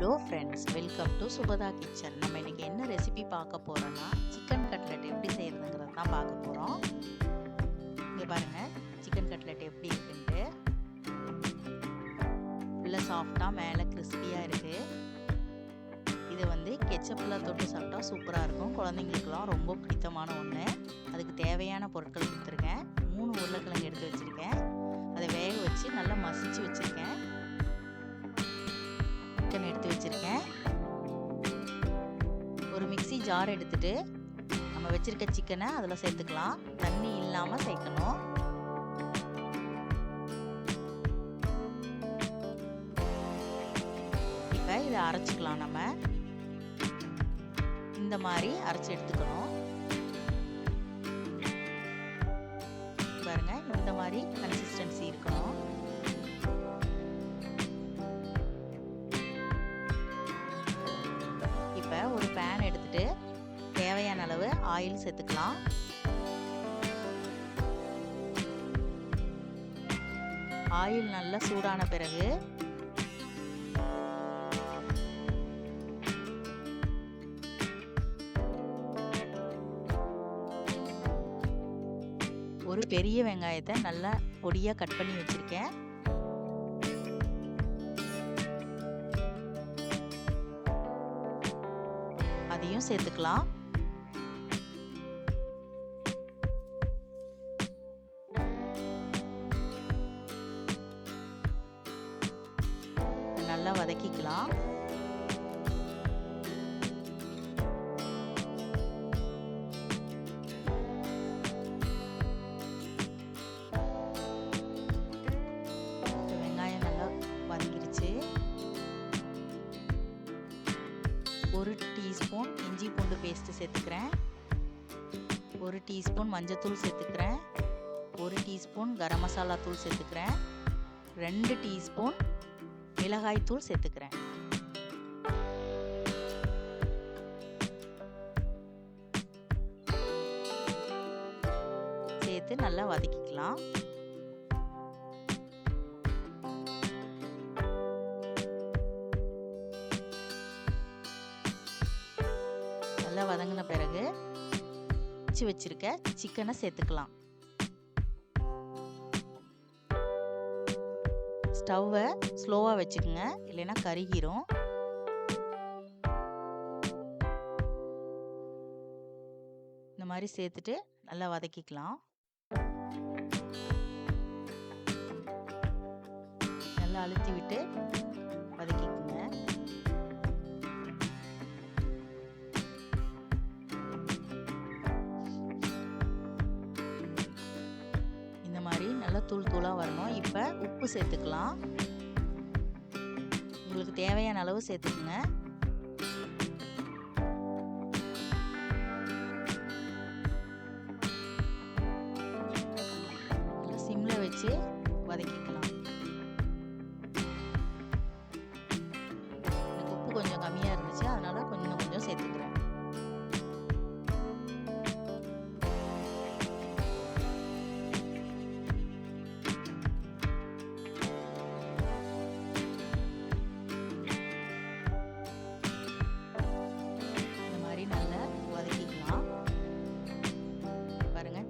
Hello friends, welcome to Subhada kitchen. நம்ம இன்றைக்கி என்ன ரெசிபி பார்க்க போகிறோன்னா, சிக்கன் கட்லெட் எப்படி செய்கிறதுங்கிறது தான் பார்க்க போகிறோம். இங்கே பாருங்கள், சிக்கன் கட்லெட் எப்படி இருக்குன்ட்டு. ஃபுல்லாக சாஃப்டாக மேலே கிறிஸ்பியாக இருக்குது. இது வந்து கெச்சப்பில் தொட்டு சாப்பிட்டா சூப்பராக இருக்கும். குழந்தைங்களுக்குலாம் ரொம்ப பிடித்தமான ஒன்று. அதுக்கு தேவையான பொருட்கள் கொடுத்துருக்கேன். 3 உருளைக்கிழங்கு எடுத்து வச்சுருக்கேன். அதை வேக வச்சு நல்லா மசிச்சு வச்சுருக்கேன். சிக்கன் எடுத்து வச்சுருக்கேன். ஒரு மிக்ஸி ஜார் எடுத்துட்டு நம்ம வச்சுருக்க சிக்கனை அதில் சேர்த்துக்கலாம். தண்ணி இல்லாமல் சேர்க்கணும். இப்போ இதை அரைச்சிக்கலாம். நம்ம இந்த மாதிரி அரைச்சி எடுத்துக்கணும். பாருங்க, இந்த மாதிரி கன்சிஸ்டன்சி இருக்கணும். இப்போ ஒரு பேன் எடுத்துட்டு தேவையான அளவு ஆயில் சேர்த்துக்கலாம். ஆயில் நல்லா சூடான பிறகு ஒரு பெரிய வெங்காயத்தை நல்லா பொடியாக கட் பண்ணி வச்சுருக்கேன். அதையும் சேர்த்துக்கலாம். நல்லா வதக்கிக்கலாம். வெங்காயம் நல்லா வதக்கிடுச்சு. 1 டீஸ்பூன் இஞ்சி பூண்டு பேஸ்ட்டு சேர்த்துக்கிறேன். 1 டீஸ்பூன் மஞ்சத்தூள் சேர்த்துக்கிறேன். 1 டீஸ்பூன் கரம் மசாலா தூள் சேர்த்துக்கிறேன். 2 டீஸ்பூன் மிளகாய் தூள் சேர்த்துக்கிறேன். சேர்த்து நல்லா வதக்கிக்கலாம். நல்லா வதங்கின பிறகு வச்சிருக்க சிக்கனை சேர்த்துக்கலாம். ஸ்டவ்வை ஸ்லோவாக வச்சுக்கோங்க, இல்லைன்னா கருகிரும். இந்த மாதிரி சேர்த்துட்டு நல்லா வதக்கிக்கலாம். நல்லா அழுத்தி விட்டு வதக்கிக்கோங்க. நல்லா தூளாக வரணும். இப்போ உப்பு சேர்த்துக்கலாம். உங்களுக்கு தேவையான அளவு சேர்த்துக்குங்க. சிம்மில் வச்சு வதக்கிக்கலாம். எனக்கு உப்பு கொஞ்சம் கம்மியாக இருந்துச்சு, அதனால கொஞ்சம் சேர்த்துக்கிறேன்.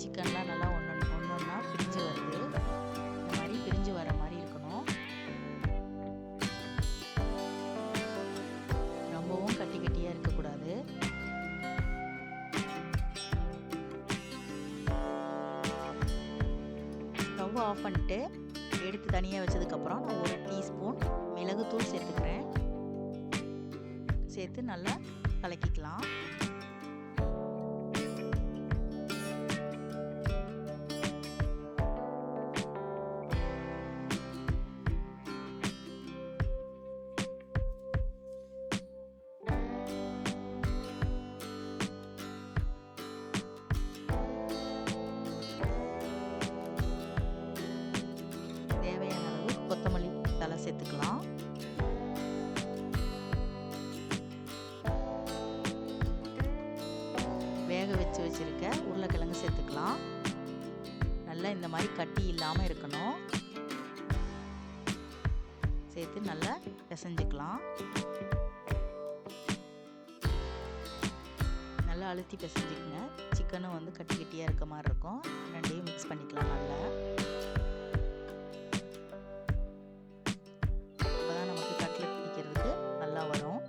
சிக்கன்லாம் நல்லா ஒன்றா பிரிஞ்சு வருது. இந்த மாதிரி பிரிஞ்சு வர மாதிரி இருக்கணும். ரொம்பவும் கட்டி கட்டியாக இருக்கக்கூடாது. ஸ்டவ் ஆஃப் பண்ணிட்டு எடுத்து தனியாக வச்சதுக்கப்புறம் நான் 1 டீஸ்பூன் மிளகுத்தூள் சேர்த்துக்கிறேன். சேர்த்து நல்லா கலக்கிக்கலாம். கொத்தமல்லி தழை சேர்த்துக்கலாம். வேக வச்சிருக்க உருளைக்கிழங்கு சேர்த்துக்கலாம். நல்லா இந்த மாதிரி கட்டி இல்லாமல் இருக்கணும். சேர்த்து நல்லா பிசைஞ்சுக்கலாம். நல்லா அழுத்தி பிசைஞ்சிக்கங்க. சிக்கனும் வந்து கட்டி கட்டியாக இருக்க மாதிரி இருக்கும். ரெண்டையும் மிக்ஸ் பண்ணிக்கலாம் நல்லா. அப்போதான் நமக்கு கட்லெட் பிடிக்கிறதுக்கு நல்லா வரும்.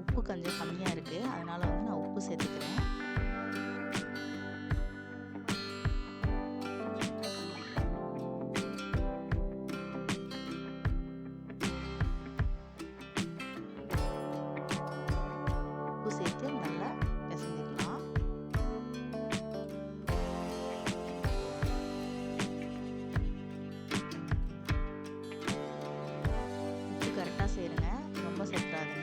உப்பு கொஞ்சம் கம்மியாக இருக்குது, அதனால் வந்து நான் உப்பு சேர்த்துக்கிறேன். உப்பு சேர்த்து நல்லா பிசைஞ்சிக்கலாம். உப்பு கரெக்டாக சேருங்க, ரொம்ப சேர்த்துறாதுங்க.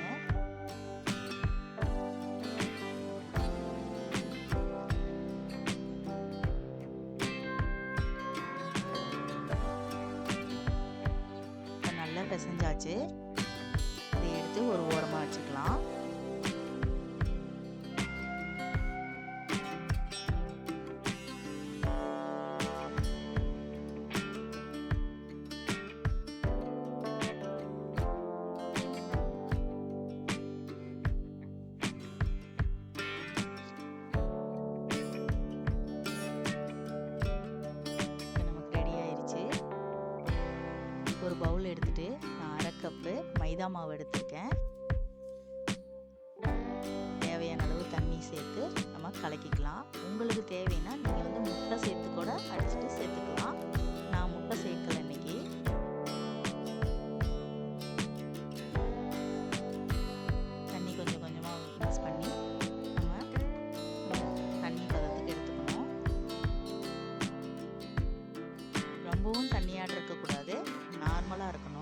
பிசைஞ்சாச்சு. இதை எடுத்து ஒரு ஓரமாக வச்சுக்கலாம். ஒரு பவுல் எடுத்துட்டு நான் 1/2 கப்பு மைதா மாவு எடுத்திருக்கேன். தேவையான அளவு தண்ணி சேர்த்து நம்ம கலக்கிக்கலாம். உங்களுக்கு தேவைன்னா நீங்கள் வந்து முட்டை சேர்த்து கூட அடிச்சுட்டு சேர்த்துக்கலாம். நான் முட்டை சேர்க்கல இன்னைக்கு. தண்ணி கொஞ்சம் கொஞ்சமாக மிக்ஸ் பண்ணி நம்ம தண்ணி பதத்துக்கு எடுத்துக்கணும். ரொம்பவும் தண்ணியாட இருக்கக்கூடாது, நார்மலாக இருக்கணும்.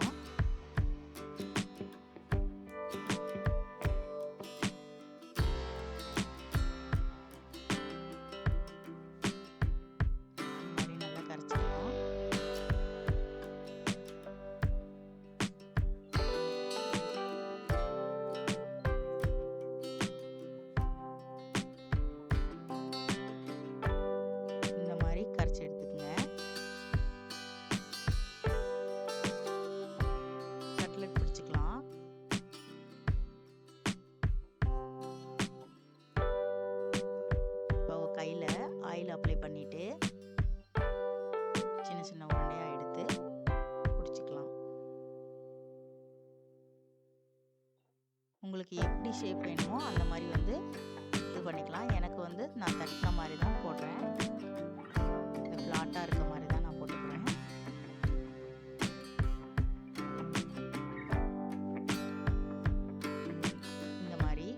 இந்த மாதிரி நல்லா கரைச்சிக்கணும். இந்த மாதிரி கரைச்சி எடுத்துக்கங்க. கையில் ஆயில் அப்ளை பண்ணிவிட்டு சின்ன சின்ன உருண்டையாக எடுத்து பிடிச்சிக்கலாம். உங்களுக்கு எப்படி ஷேப் வேணுமோ அந்த மாதிரி வந்து இது பண்ணிக்கலாம். எனக்கு வந்து நான் தட்டின மாதிரி தான் போடுறேன். ஃப்ளாட்டாக இருக்க மாதிரி தான் நான் போட்டுக்கிறேன். இந்த மாதிரி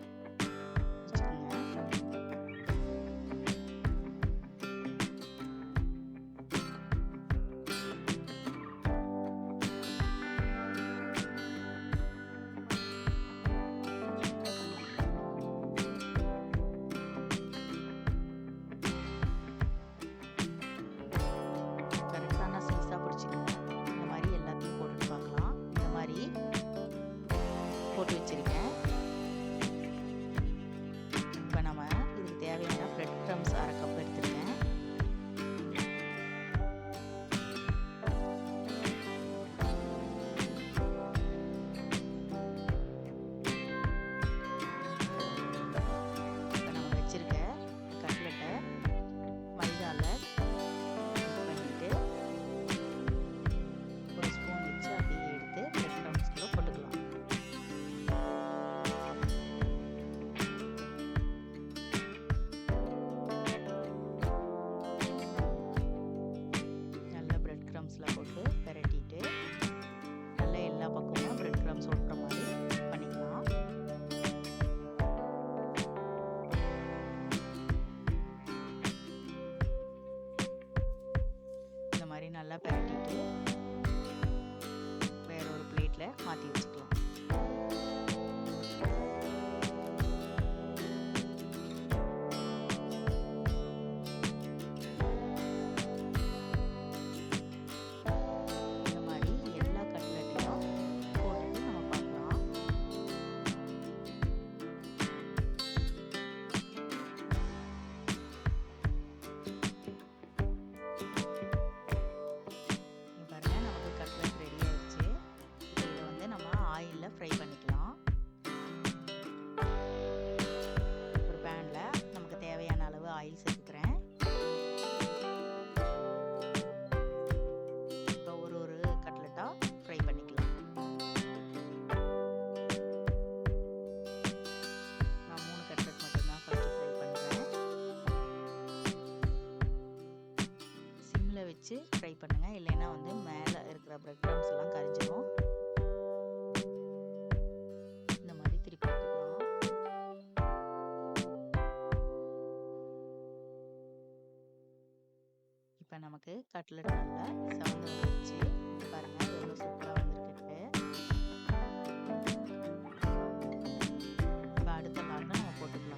நல்லா பரட்டிட்டு வேற ஒரு பிளேட்டில் மாற்றி வச்சுக்கலாம். இந்த மாதிரி எல்லா கட்லெட்டையும் போட்டுட்டு நம்ம பார்க்கலாம். பாருங்க, நமக்கு கட்லெட் ரெடி ஆயிடுச்சு. இப்போ இதை வந்து நம்ம ஆயிலில் ஃப்ரை பண்ணிக்கலாம். ஒரு பேனில் நமக்கு தேவையான அளவு ஆயில் சேர்த்துக்கிறேன். இப்போ ஒரு கட்லெட்டாக ஃப்ரை பண்ணிக்கலாம். நான் 3 கட்லெட் மட்டும்தான் ஃபர்ஸ்ட் ஃப்ரை பண்ணுறேன். சிம்மில் வச்சு ஃப்ரை பண்ணுங்கள், இல்லைன்னா வந்து மேலே இருக்கிற பிரெட் க்ரம்ஸ் எல்லாம் கரிஞ்சிடும். இந்த மாதிரி திருப்பி விட்டுக்கலாம். இப்போ நமக்கு கட்லெட் நல்லா செவந்து வந்துருச்சு. பாருங்க எவ்வளோ சூப்பராக வந்திருக்கு. இப்போ அடுத்த நாளில் நம்ம போட்டுக்கலாம்.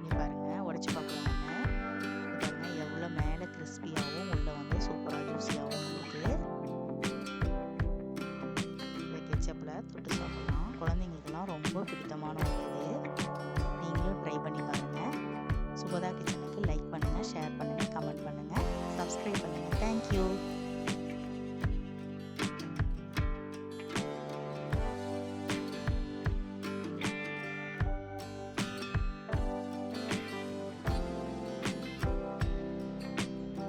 இங்கே பாருங்க, உடைச்சு பார்க்கலாம். பாருங்க எவ்வளோ மேலே கிறிஸ்பியாகவும் உள்ள வந்து சூப்பராக ஜூஸியாகவும் இருக்குது. இதை கெச்சப்பில் தொட்டு சாப்பிடலாம். குழந்தைங்களுக்கெல்லாம் ரொம்ப பிடித்தமான ஒன்று இது. நீங்களும் ட்ரை பண்ணி பாருங்கள். சுபதா கிச்சனுக்கு லைக் பண்ணுங்கள், ஷேர் பண்ணுங்கள்.